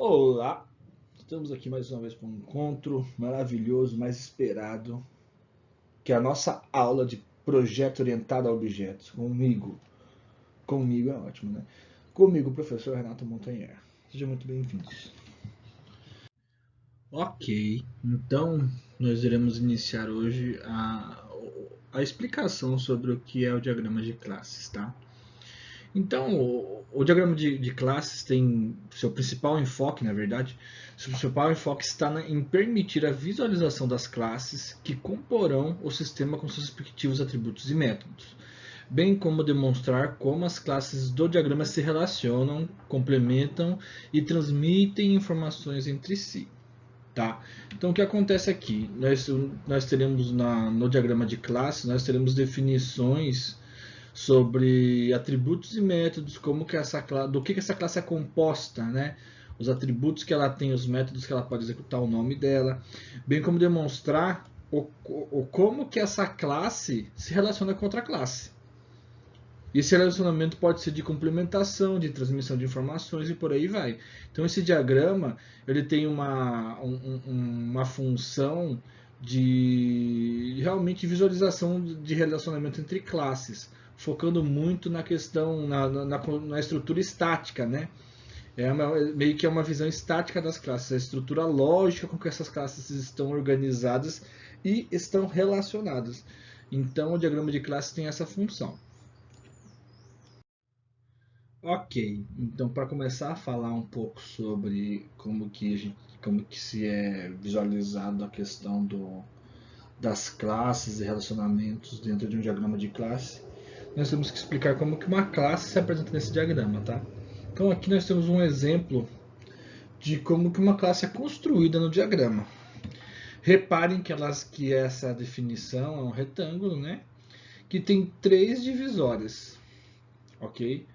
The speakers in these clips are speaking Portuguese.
Olá, estamos aqui mais uma vez para um encontro maravilhoso, mais esperado, que é a nossa aula de projeto orientado a objetos. Comigo é ótimo, né? Comigo, o professor Renato Montanher. Sejam muito bem-vindos. Ok, então nós iremos iniciar hoje a explicação sobre o que é o diagrama de classes, tá? Então, o diagrama de classes tem seu principal enfoque, na verdade, seu principal enfoque está em permitir a visualização das classes que comporão o sistema com seus respectivos atributos e métodos, bem como demonstrar como as classes do diagrama se relacionam, complementam e transmitem informações entre si. Tá? Então, o que acontece aqui? Nós teremos no diagrama de classe, nós teremos definições sobre atributos e métodos, como que do que essa classe é composta, né? Os atributos que ela tem, os métodos que ela pode executar, o nome dela, bem como demonstrar como que essa classe se relaciona com outra classe. Esse relacionamento pode ser de complementação, de transmissão de informações e por aí vai. Então esse diagrama ele tem uma função de realmente visualização de relacionamento entre classes, focando muito na questão, na estrutura estática, né? Meio que é uma visão estática das classes, a estrutura lógica com que essas classes estão organizadas e estão relacionadas. Então o diagrama de classe tem essa função. Ok, então para começar a falar um pouco sobre como que se é visualizado a questão das classes e relacionamentos dentro de um diagrama de classe, nós temos que explicar como que uma classe se apresenta nesse diagrama, tá? Então aqui nós temos um exemplo de como que uma classe é construída no diagrama. Reparem que essa definição é um retângulo, né? Que tem três divisórias, ok?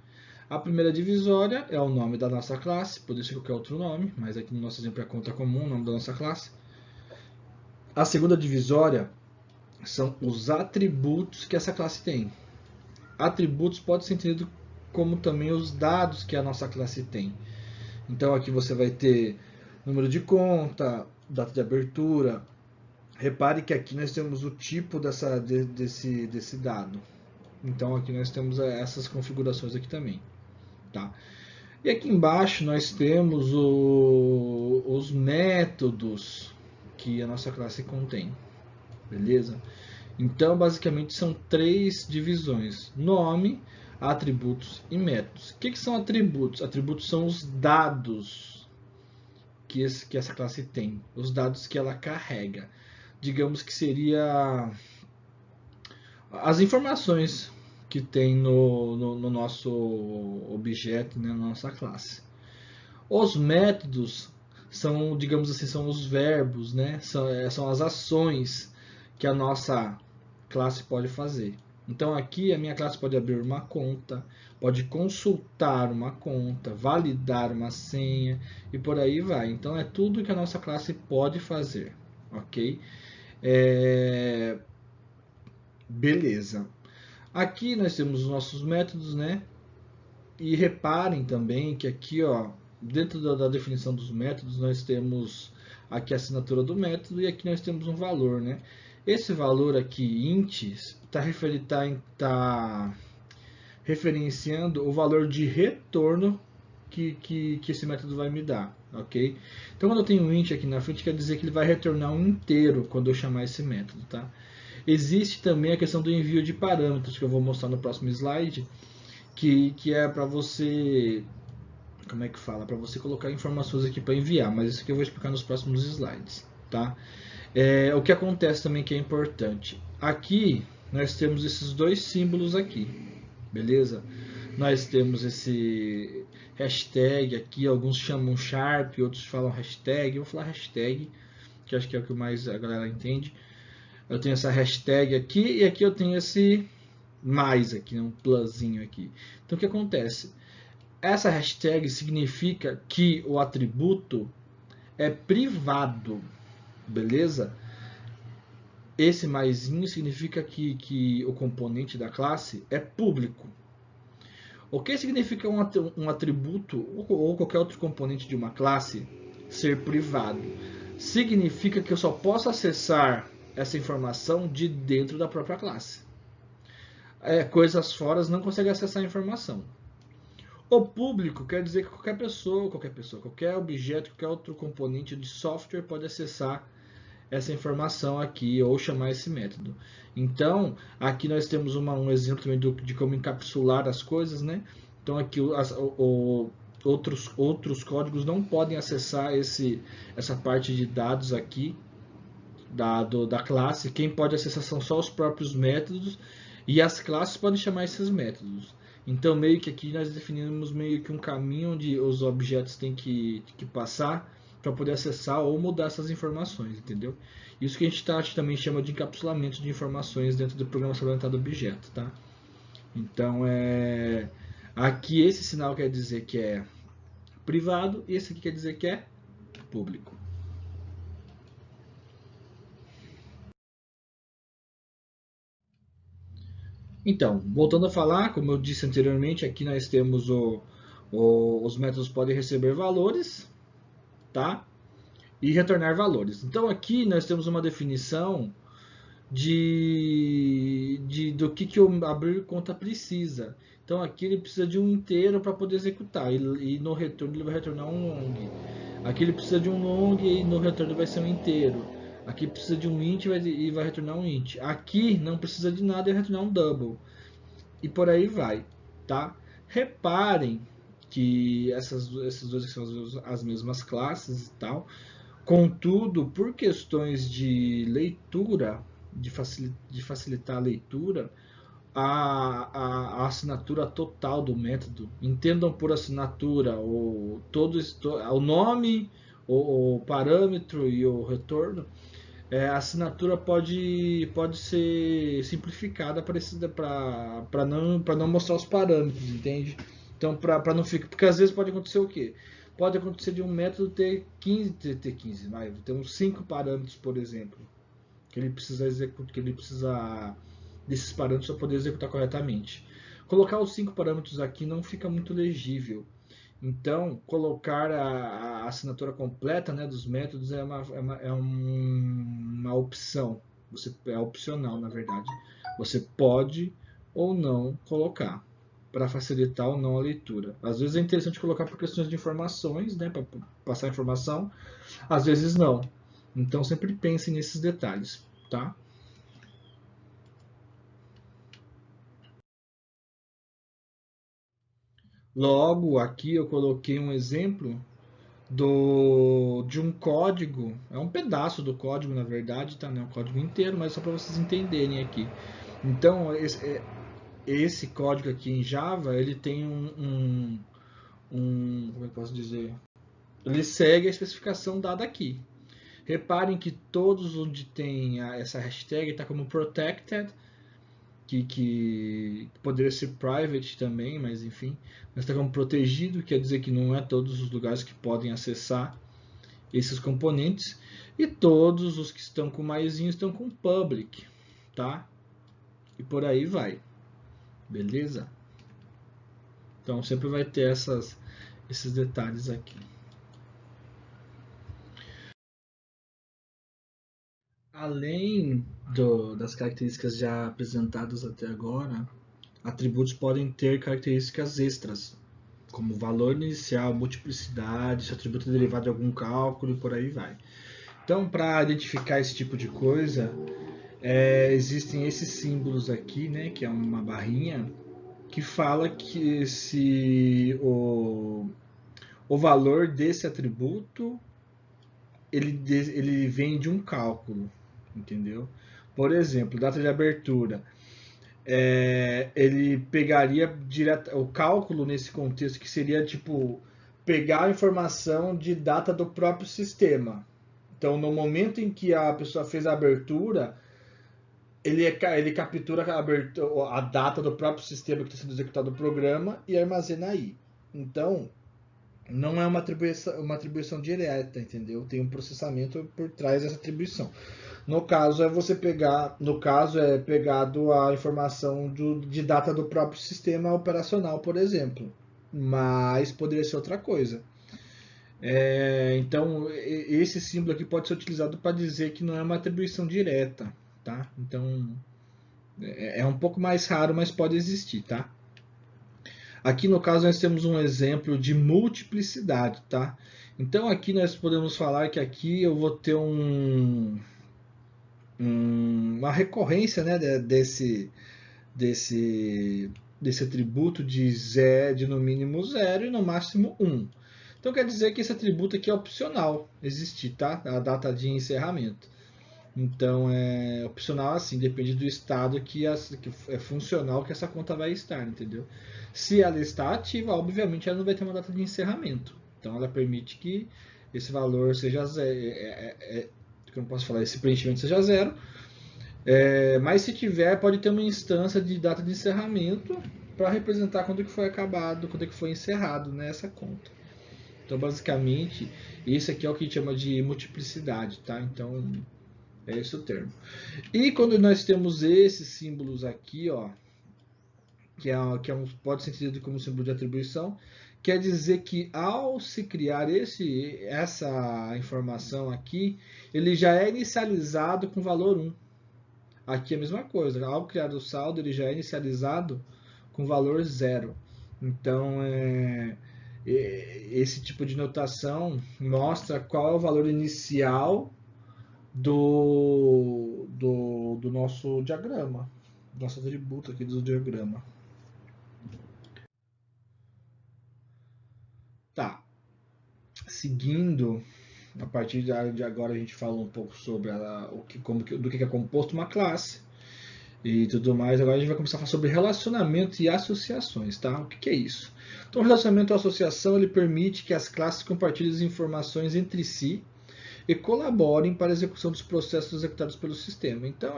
A primeira divisória é o nome da nossa classe, poderia ser qualquer outro nome, mas aqui no nosso exemplo é conta comum, o nome da nossa classe. A segunda divisória são os atributos que essa classe tem. Atributos pode ser entendido como também os dados que a nossa classe tem. Então aqui você vai ter número de conta, data de abertura. Repare que aqui nós temos o tipo desse dado. Então aqui nós temos essas configurações aqui também. Tá? E aqui embaixo nós temos os métodos que a nossa classe contém, beleza? Então, basicamente, são três divisões: nome, atributos e métodos. O que são atributos? Atributos são os dados que essa classe tem, os dados que ela carrega. Digamos que seria as informações que tem no nosso objeto, né, na nossa classe. Os métodos são, digamos assim, são os verbos, né? São as ações que a nossa classe pode fazer. Então aqui a minha classe pode abrir uma conta, pode consultar uma conta, validar uma senha e por aí vai. Então é tudo que a nossa classe pode fazer, ok? Beleza. Aqui nós temos os nossos métodos, né? E reparem também que aqui, ó, dentro da definição dos métodos, nós temos aqui a assinatura do método e aqui nós temos um valor, né? Esse valor aqui, int, tá referenciando o valor de retorno que esse método vai me dar, ok? Então, quando eu tenho um int aqui na frente, quer dizer que ele vai retornar um inteiro quando eu chamar esse método, tá? Existe também a questão do envio de parâmetros, que eu vou mostrar no próximo slide, que é para você, como é que fala, para você colocar informações aqui para enviar, mas isso aqui eu vou explicar nos próximos slides, tá? O que acontece também que é importante, aqui nós temos esses dois símbolos aqui, beleza? Nós temos esse hashtag aqui, alguns chamam sharp, outros falam hashtag, eu vou falar hashtag, que acho que é o que mais a galera entende. Eu tenho essa hashtag aqui e aqui eu tenho esse mais aqui, um plusinho aqui. Então o que acontece? Essa hashtag significa que o atributo é privado, beleza? Esse maisinho significa que o componente da classe é público. O que significa um atributo ou qualquer outro componente de uma classe ser privado? Significa que eu só posso acessar essa informação de dentro da própria classe. Coisas fora não conseguem acessar a informação. O público quer dizer que qualquer pessoa, qualquer objeto, qualquer outro componente de software pode acessar essa informação aqui ou chamar esse método. Então, aqui nós temos um exemplo também de como encapsular as coisas, né? Então, aqui outros códigos não podem acessar essa parte de dados aqui da classe. Quem pode acessar são só os próprios métodos e as classes podem chamar esses métodos. Então, meio que aqui nós definimos meio que um caminho onde os objetos têm que passar para poder acessar ou mudar essas informações, entendeu? Isso que a gente também chama de encapsulamento de informações dentro do programação orientada a objeto, tá? Então, aqui esse sinal quer dizer que é privado e esse aqui quer dizer que é público. Então, voltando a falar, como eu disse anteriormente, aqui nós temos os métodos podem receber valores, tá? E retornar valores. Então aqui nós temos uma definição do que o abrir conta precisa. Então aqui ele precisa de um inteiro para poder executar e no retorno ele vai retornar um long. Aqui ele precisa de um long e no retorno vai ser um inteiro. Aqui precisa de um int e vai retornar um int. Aqui não precisa de nada e vai retornar um double. E por aí vai, tá? Reparem que essas duas são as mesmas classes e tal. Contudo, por questões de leitura, de facilitar a leitura, a assinatura total do método, entendam por assinatura o nome, o parâmetro e o retorno, a assinatura pode ser simplificada para não mostrar os parâmetros, entende? Então, para não ficar. Porque às vezes pode acontecer o quê? Pode acontecer de um método ter 15, ter uns 5 parâmetros, por exemplo, que ele precisa executar, que ele precisa desses parâmetros para poder executar corretamente. Colocar os 5 parâmetros aqui não fica muito legível. Então, colocar a assinatura completa, né, dos métodos é uma opção. É opcional, na verdade. Você pode ou não colocar, para facilitar ou não a leitura. Às vezes é interessante colocar por questões de informações, né, para passar informação. Às vezes não. Então, sempre pense nesses detalhes, tá? Logo, aqui eu coloquei um exemplo de um código, é um pedaço do código, na verdade, tá? Não é um código inteiro, mas só para vocês entenderem aqui. Então, esse código aqui em Java, ele tem como eu posso dizer? Ele segue a especificação dada aqui. Reparem que todos onde tem essa hashtag está como protected, que poderia ser private também, mas enfim, mas está como protegido, quer dizer que não é todos os lugares que podem acessar esses componentes, e todos os que estão com maisinho estão com public, tá? E por aí vai, beleza? Então sempre vai ter esses detalhes aqui. Além das características já apresentadas até agora, atributos podem ter características extras, como valor inicial, multiplicidade, se o atributo é derivado de algum cálculo e por aí vai. Então, para identificar esse tipo de coisa, existem esses símbolos aqui, né, que é uma barrinha, que fala que se o valor desse atributo ele vem de um cálculo, entendeu? Por exemplo, data de abertura. Ele pegaria direto o cálculo nesse contexto, que seria tipo pegar a informação de data do próprio sistema. Então, no momento em que a pessoa fez a abertura, ele captura a data do próprio sistema que está sendo executado o programa e armazena aí. Então, não é uma atribuição direta, entendeu? Tem um processamento por trás dessa atribuição. No caso é você pegar, no caso é pegado a informação de data do próprio sistema operacional, por exemplo. Mas poderia ser outra coisa. Então esse símbolo aqui pode ser utilizado para dizer que não é uma atribuição direta, tá? Então é um pouco mais raro, mas pode existir, tá? Aqui no caso nós temos um exemplo de multiplicidade, tá? Então aqui nós podemos falar que aqui eu vou ter uma recorrência, né, desse atributo de no mínimo 0 e no máximo 1. Então quer dizer que esse atributo aqui é opcional existir, tá? A data de encerramento. Então é opcional assim, depende do estado que é funcional que essa conta vai estar, entendeu? Se ela está ativa, obviamente ela não vai ter uma data de encerramento. Então ela permite que esse valor seja zero, que eu não posso falar, esse preenchimento seja zero. Mas se tiver, pode ter uma instância de data de encerramento para representar quando que foi acabado, quando que foi encerrado nessa conta. Então basicamente, isso aqui é o que a gente chama de multiplicidade, tá? Então é esse o termo. E quando nós temos esses símbolos aqui, ó, pode ser entendido como símbolo de atribuição, quer dizer que ao se criar essa informação aqui, ele já é inicializado com valor 1. Aqui é a mesma coisa, ao criar o saldo, ele já é inicializado com valor 0. Então, esse tipo de notação mostra qual é o valor inicial do nosso diagrama, nosso atributo aqui do diagrama. Tá. Seguindo, a partir de agora a gente falou um pouco sobre do que é composto uma classe e tudo mais. Agora a gente vai começar a falar sobre relacionamento e associações, tá? O que é isso? Então, o relacionamento ou associação ele permite que as classes compartilhem as informações entre si e colaborem para a execução dos processos executados pelo sistema. Então,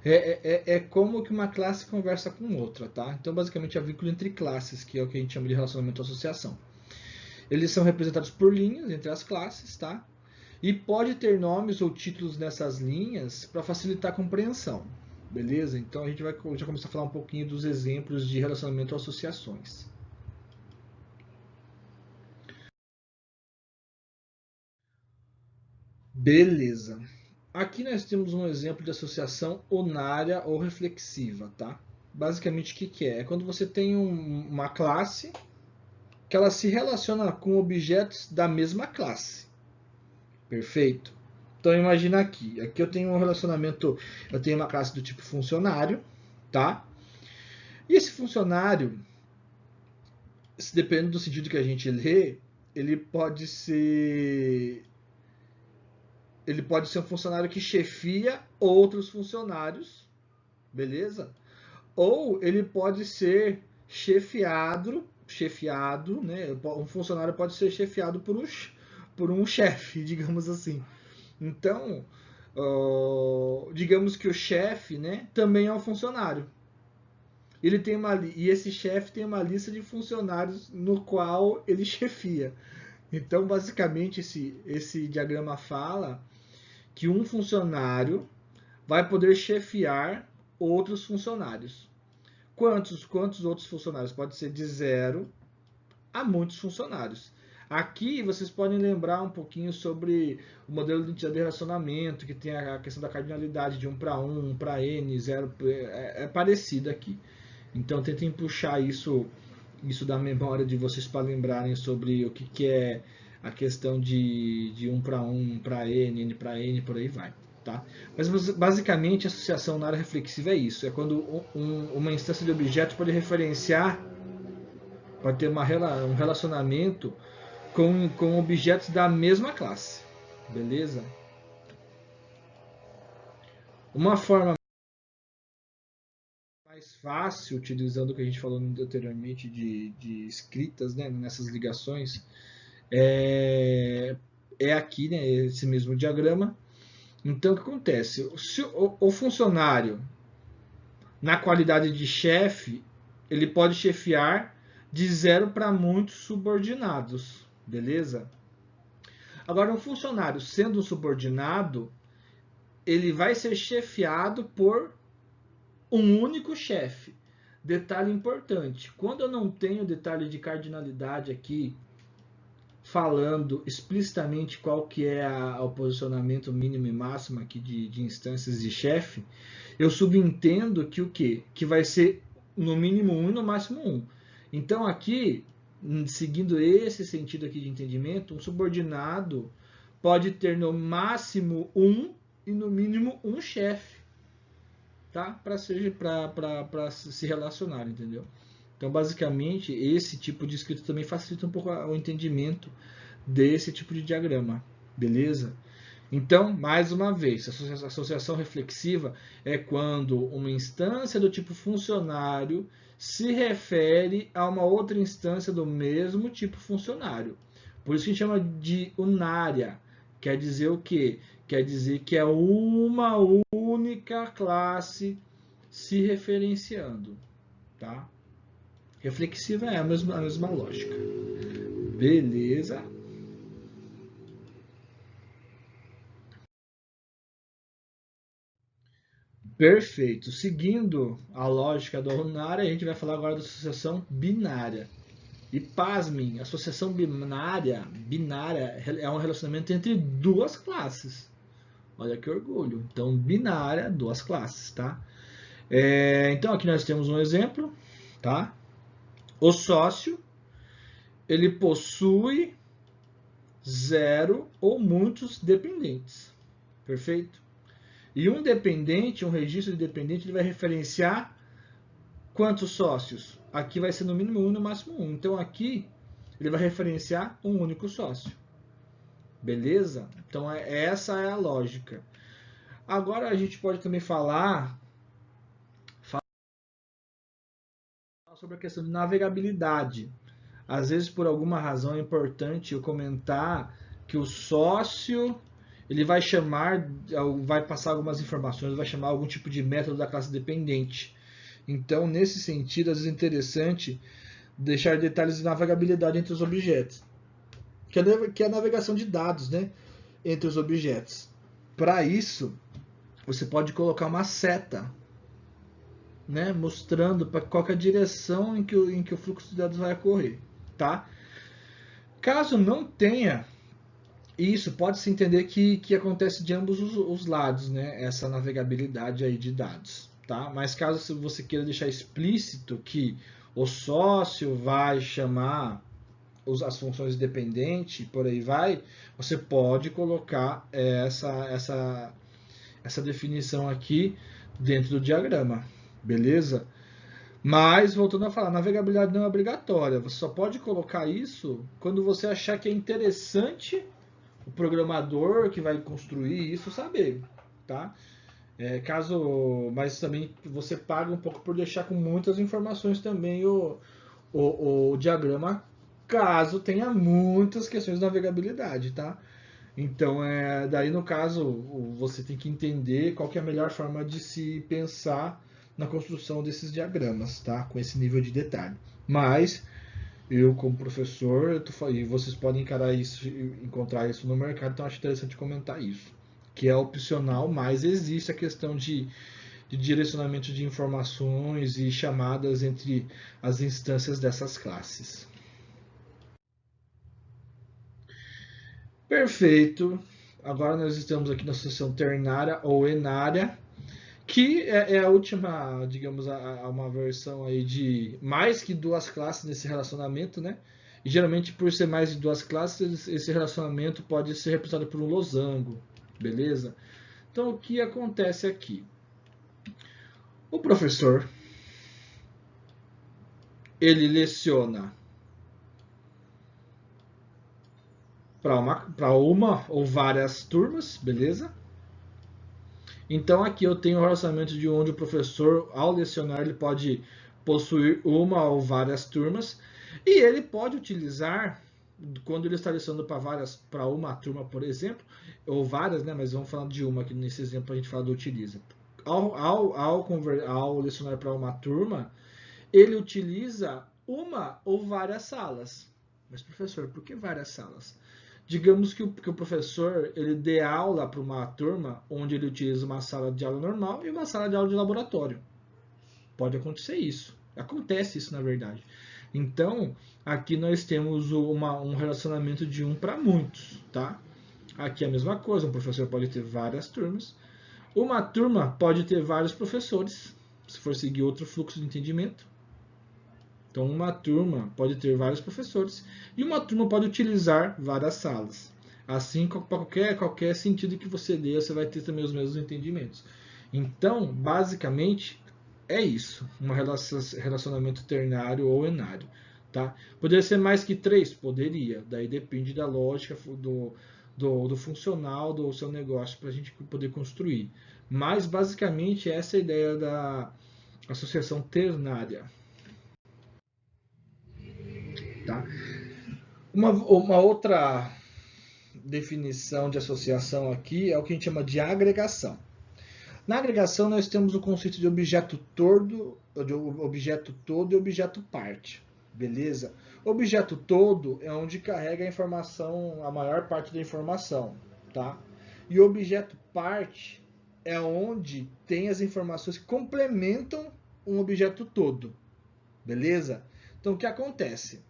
é como que uma classe conversa com outra, tá? Então, basicamente, é o vínculo entre classes, que é o que a gente chama de relacionamento ou associação. Eles são representados por linhas entre as classes, tá? E pode ter nomes ou títulos nessas linhas para facilitar a compreensão, beleza? Então a gente vai já começar a falar um pouquinho dos exemplos de relacionamento ou associações. Beleza. Aqui nós temos um exemplo de associação unária ou reflexiva, tá? Basicamente o que é? É quando você tem uma classe que ela se relaciona com objetos da mesma classe. Perfeito? Então imagina aqui eu tenho um relacionamento, eu tenho uma classe do tipo funcionário, tá? E esse funcionário, dependendo do sentido que a gente lê, ele pode ser um funcionário que chefia outros funcionários, beleza? Ou ele pode ser chefiado, né? Um funcionário pode ser chefiado por um chefe, digamos assim. Então, digamos que o chefe, né, também é um funcionário. E esse chefe tem uma lista de funcionários no qual ele chefia. Então, basicamente, esse diagrama fala que um funcionário vai poder chefiar outros funcionários. Quantos outros funcionários? Pode ser de 0 a muitos funcionários. Aqui vocês podem lembrar um pouquinho sobre o modelo de entidade de relacionamento, que tem a questão da cardinalidade de 1 para 1, 1 para n, 0, é parecido aqui. Então tentem puxar isso da memória de vocês para lembrarem sobre o que é a questão de 1 para 1, 1 para n, n para n, por aí vai. Tá? Mas basicamente a associação na área reflexiva é isso, é quando uma instância de objeto pode referenciar, pode ter um relacionamento com objetos da mesma classe, beleza? Uma forma mais fácil, utilizando o que a gente falou anteriormente de escritas, né, nessas ligações, é aqui, né, esse mesmo diagrama. Então, o que acontece? Se o funcionário, na qualidade de chefe, ele pode chefiar de 0 para muitos subordinados, beleza? Agora, um funcionário sendo um subordinado, ele vai ser chefiado por um único chefe. Detalhe importante, quando eu não tenho detalhe de cardinalidade aqui, falando explicitamente qual que é o posicionamento mínimo e máximo aqui de instâncias de chefe, eu subentendo que o quê? Que vai ser no mínimo 1 e no máximo 1. Então aqui, seguindo esse sentido aqui de entendimento, um subordinado pode ter no máximo 1 e no mínimo um chefe, tá? Para se relacionar, entendeu? Então, basicamente, esse tipo de escrita também facilita um pouco o entendimento desse tipo de diagrama, beleza? Então, mais uma vez, a associação reflexiva é quando uma instância do tipo funcionário se refere a uma outra instância do mesmo tipo funcionário. Por isso que a gente chama de unária. Quer dizer o quê? Quer dizer que é uma única classe se referenciando, tá? Reflexiva é a mesma lógica. Beleza? Perfeito. Seguindo a lógica da unária, a gente vai falar agora da associação binária. E pasmem, a associação binária é um relacionamento entre duas classes. Olha que orgulho. Então, binária, duas classes, tá? Então, aqui nós temos um exemplo, tá? O sócio, ele possui zero ou muitos dependentes. Perfeito? E um dependente, um registro de dependente, ele vai referenciar quantos sócios? Aqui vai ser no mínimo 1 e no máximo 1. Então aqui ele vai referenciar um único sócio. Beleza? Então essa é a lógica. Agora a gente pode também falar sobre a questão de navegabilidade. Às vezes, por alguma razão, é importante eu comentar que o sócio ele vai chamar, vai passar algumas informações, vai chamar algum tipo de método da classe dependente. Então, nesse sentido, às vezes é interessante deixar detalhes de navegabilidade entre os objetos, que é a navegação de dados, né, entre os objetos. Para isso, você pode colocar uma seta, né, mostrando para qual é a direção em que o fluxo de dados vai ocorrer, tá? Caso não tenha isso, pode-se entender que acontece de ambos os lados, né, essa navegabilidade aí de dados, tá? Mas caso você queira deixar explícito que o sócio vai chamar as funções dependentes, por aí vai, você pode colocar essa definição aqui dentro do diagrama, beleza? Mas, voltando a falar, navegabilidade não é obrigatória, você só pode colocar isso quando você achar que é interessante o programador que vai construir isso saber, tá? Mas também você paga um pouco por deixar com muitas informações também o diagrama, caso tenha muitas questões de navegabilidade, tá? Então, daí no caso, você tem que entender qual que é a melhor forma de se pensar na construção desses diagramas, tá? Com esse nível de detalhe. Mas, eu como professor, e vocês podem encontrar isso no mercado, então acho interessante comentar isso. Que é opcional, mas existe a questão de direcionamento de informações e chamadas entre as instâncias dessas classes. Perfeito. Agora nós estamos aqui na associação ternária ou enária, que é a última, digamos, uma versão aí de mais que duas classes nesse relacionamento, né? E geralmente, por ser mais de duas classes, esse relacionamento pode ser representado por um losango, beleza? Então, o que acontece aqui? O professor, ele leciona para uma ou várias turmas, beleza? Então aqui eu tenho um relacionamento de onde o professor, ao lecionar, ele pode possuir uma ou várias turmas e ele pode utilizar, quando ele está lecionando para uma turma, por exemplo, ou várias, né? Mas vamos falar de uma aqui nesse exemplo, a gente fala do utiliza. Ao lecionar para uma turma, ele utiliza uma ou várias salas. Mas professor, por que várias salas? Digamos que o professor ele dê aula para uma turma onde ele utiliza uma sala de aula normal e uma sala de aula de laboratório. Pode acontecer isso. Acontece isso, na verdade. Então, aqui nós temos um relacionamento de um para muitos, tá? Aqui é a mesma coisa, um professor pode ter várias turmas. Uma turma pode ter vários professores, se for seguir outro fluxo de entendimento. Então, uma turma pode ter vários professores e uma turma pode utilizar várias salas. Assim, para qualquer sentido que você dê, você vai ter também os mesmos entendimentos. Então, basicamente, é isso, um relacionamento ternário ou enário. Tá? Poderia ser mais que 3? Poderia. Daí depende da lógica do funcional do seu negócio para a gente poder construir. Mas, basicamente, essa é a ideia da associação ternária. Tá? Uma outra definição de associação aqui é o que a gente chama de agregação. Na agregação, nós temos o conceito de objeto todo e objeto parte. Beleza? Objeto todo é onde carrega a informação, a maior parte da informação. Tá? E objeto parte é onde tem as informações que complementam um objeto todo. Beleza? Então, o que acontece?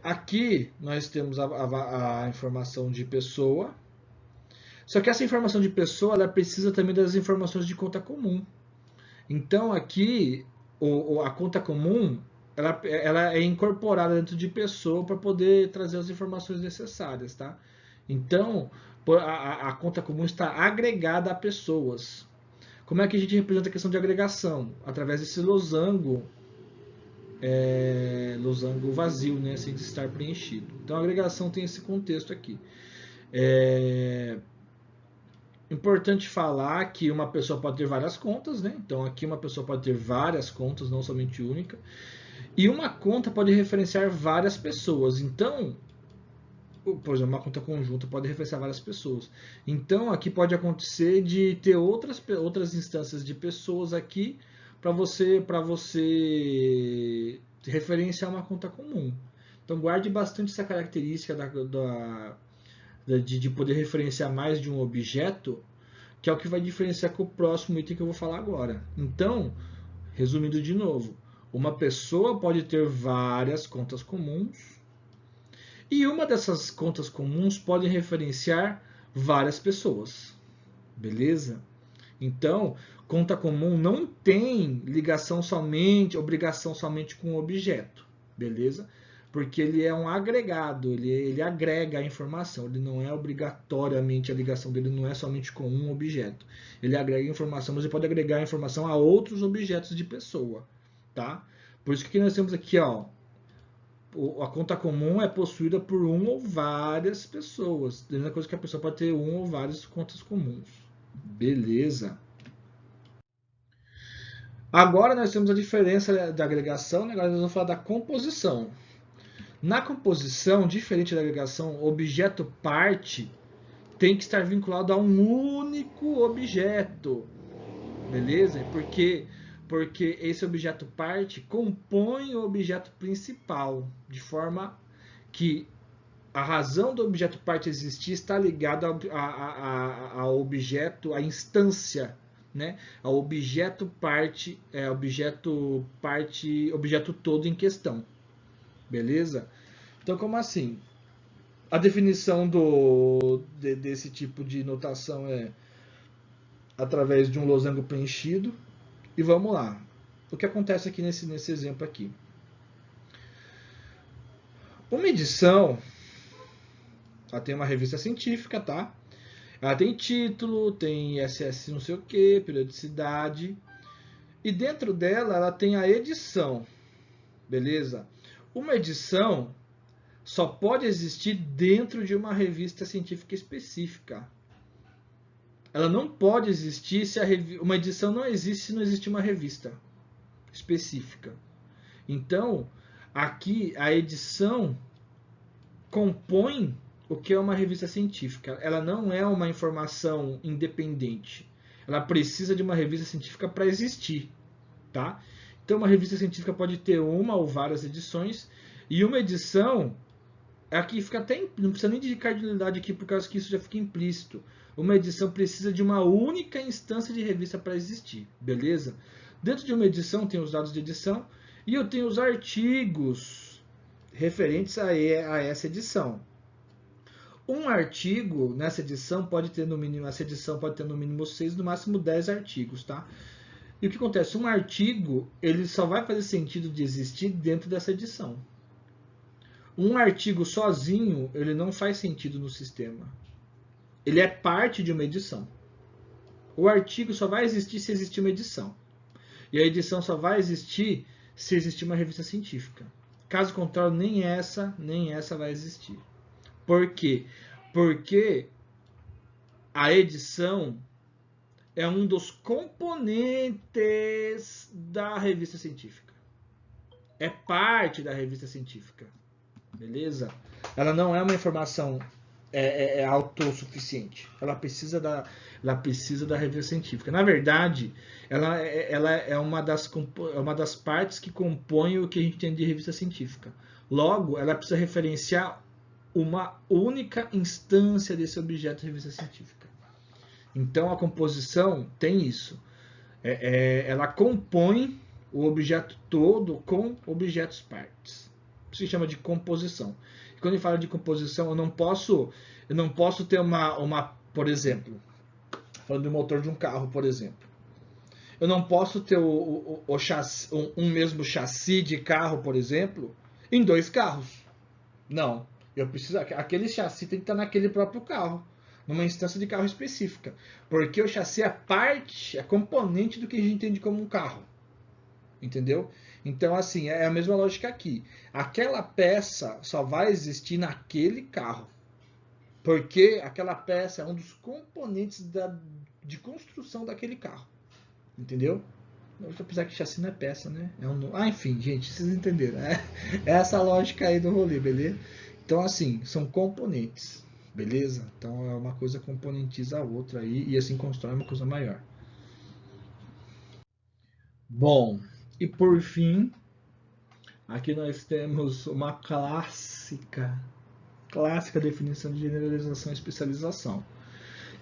Aqui nós temos a informação de pessoa. Só que essa informação de pessoa ela precisa também das informações de conta comum. Então aqui a conta comum ela é incorporada dentro de pessoa para poder trazer as informações necessárias, tá? Então a conta comum está agregada a pessoas. Como é que a gente representa a questão de agregação? Através desse losango vazio, né, sem estar preenchido. Então a agregação tem esse contexto aqui. Importante falar que uma pessoa pode ter várias contas, né? Então aqui uma pessoa pode ter várias contas, não somente única. E uma conta pode referenciar várias pessoas. Então, por exemplo, uma conta conjunta pode referenciar várias pessoas. Então aqui pode acontecer de ter outras instâncias de pessoas aqui para você referenciar uma conta comum. Então guarde bastante essa característica de poder referenciar mais de um objeto, que é o que vai diferenciar com o próximo item que eu vou falar agora. Então, resumindo de novo, uma pessoa pode ter várias contas comuns e uma dessas contas comuns pode referenciar várias pessoas. Beleza? Então, conta comum não tem obrigação somente com o objeto. Beleza? Porque ele é um agregado, ele agrega a informação, ele não é obrigatoriamente, a ligação dele não é somente com um objeto. Ele agrega informação, mas ele pode agregar informação a outros objetos de pessoa. Tá? Por isso que nós temos aqui, ó, a conta comum é possuída por uma ou várias pessoas. A mesma coisa que a pessoa pode ter uma ou várias contas comuns. Beleza? Agora nós temos a diferença da agregação, agora nós vamos falar da composição. Na composição, diferente da agregação, o objeto parte tem que estar vinculado a um único objeto. Beleza? Porque esse objeto parte compõe o objeto principal, de forma que a razão do objeto parte existir está ligada ao objeto, à instância, né? Ao objeto parte, objeto todo em questão. Beleza? Então, como assim? A definição desse tipo de notação é através de um losango preenchido. E vamos lá. O que acontece aqui nesse exemplo aqui? Uma edição, ela tem uma revista científica, tá? Ela tem título, tem ISS não sei o que, periodicidade. E dentro dela, ela tem a edição. Beleza? Uma edição só pode existir dentro de uma revista científica específica. Ela não pode existir se uma edição não existe se não existe uma revista específica. Então, aqui a edição compõe o que é uma revista científica. Ela não é uma informação independente. Ela precisa de uma revista científica para existir, tá? Então, uma revista científica pode ter uma ou várias edições, e uma edição aqui fica até, não precisa nem de cardinalidade aqui, por causa que isso já fica implícito. Uma edição precisa de uma única instância de revista para existir, beleza? Dentro de uma edição tem os dados de edição e eu tenho os artigos referentes a essa edição. Um artigo nessa edição pode ter no mínimo, essa edição pode ter no mínimo 6, no máximo 10 artigos, tá? E o que acontece? Um artigo, ele só vai fazer sentido de existir dentro dessa edição. Um artigo sozinho, ele não faz sentido no sistema. Ele é parte de uma edição. O artigo só vai existir se existir uma edição. E a edição só vai existir se existir uma revista científica. Caso contrário, nem essa vai existir. Por quê? Porque a edição é um dos componentes da revista científica. É parte da revista científica. Beleza? Ela não é uma informação autossuficiente. Ela precisa da revista científica. Na verdade, ela é uma das partes que compõem o que a gente tem de revista científica. Logo, ela precisa referenciar uma única instância desse objeto de revista científica. Então, a composição tem isso. Ela compõe o objeto todo com objetos partes. Isso se chama de composição. E quando ele fala de composição, eu não posso ter por exemplo, falando do motor de um carro, por exemplo. Eu não posso ter um mesmo chassi de carro, por exemplo, em 2 carros. Não. Aquele chassi tem que estar naquele próprio carro, numa instância de carro específica. Porque o chassi é parte, é componente do que a gente entende como um carro. Entendeu? Então, assim, é a mesma lógica aqui. Aquela peça só vai existir naquele carro. Porque aquela peça é um dos componentes de construção daquele carro. Entendeu? Apesar que chassi não é peça, né? Enfim, gente, vocês entenderam. É essa a lógica aí do rolê, beleza? Então, assim, são componentes, beleza? Então, uma coisa componentiza a outra aí e assim constrói uma coisa maior. Bom, e por fim, aqui nós temos uma clássica definição de generalização e especialização.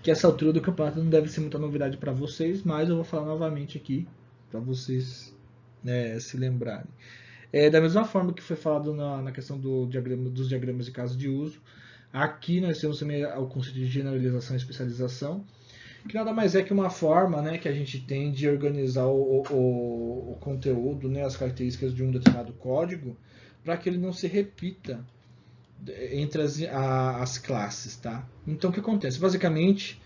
Que essa altura do campeonato não deve ser muita novidade para vocês, mas eu vou falar novamente aqui para vocês se lembrarem. Da mesma forma que foi falado na questão dos diagramas de caso de uso, aqui nós temos também o conceito de generalização e especialização, que nada mais é que uma forma que a gente tem de organizar o conteúdo, as características de um determinado código, para que ele não se repita entre as classes. Tá? Então, o que acontece? Basicamente,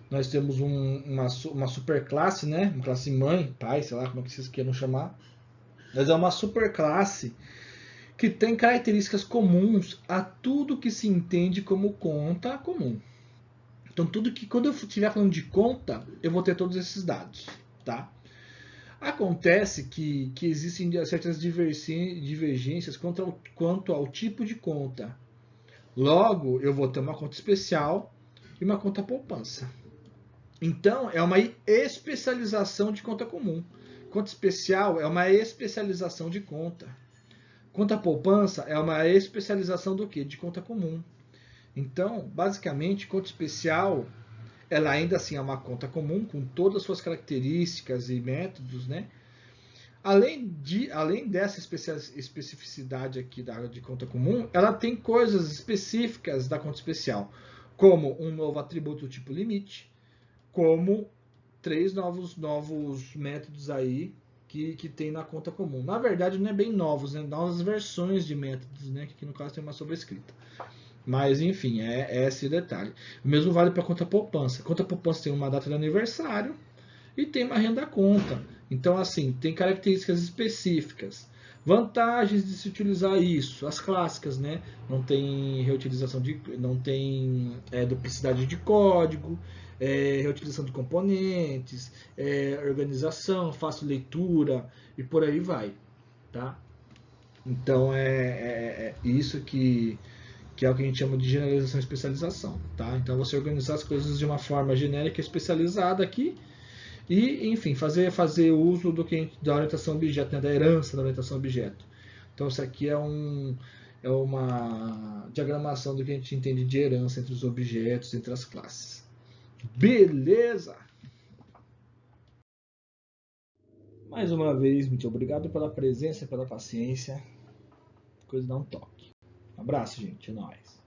nós temos uma superclasse, uma classe mãe, pai, sei lá como é que vocês queiram chamar, mas é uma superclasse que tem características comuns a tudo que se entende como conta comum. Então, quando eu estiver falando de conta, eu vou ter todos esses dados. Tá? Acontece que existem certas divergências quanto ao tipo de conta. Logo, eu vou ter uma conta especial e uma conta poupança. Então, é uma especialização de conta comum. Conta especial é uma especialização de conta. Conta poupança é uma especialização do quê? De conta comum. Então, basicamente, conta especial, ela ainda assim é uma conta comum, com todas as suas características e métodos, Além dessa especificidade aqui da área de conta comum, ela tem coisas específicas da conta especial, como um novo atributo do tipo limite, como 3 novos métodos aí que tem na conta comum. Na verdade, não é bem novos, novas versões de métodos, que aqui no caso tem uma sobrescrita. Mas, enfim, é esse o detalhe. O mesmo vale para a conta poupança. A conta poupança tem uma data de aniversário e tem uma renda conta. Então, assim, tem características específicas. Vantagens de se utilizar isso, as clássicas, Não tem reutilização não tem duplicidade de código, reutilização de componentes, organização, fácil leitura e por aí vai, tá? Então é isso que é o que a gente chama de generalização e especialização, tá? Então você organizar as coisas de uma forma genérica e especializada aqui e, enfim, fazer uso da orientação objeto, da herança da orientação objeto. Então isso aqui é é uma diagramação do que a gente entende de herança entre os objetos, entre as classes. Beleza? Mais uma vez, muito obrigado pela presença, pela paciência. Coisa dá um toque. Um abraço, gente. É nóis.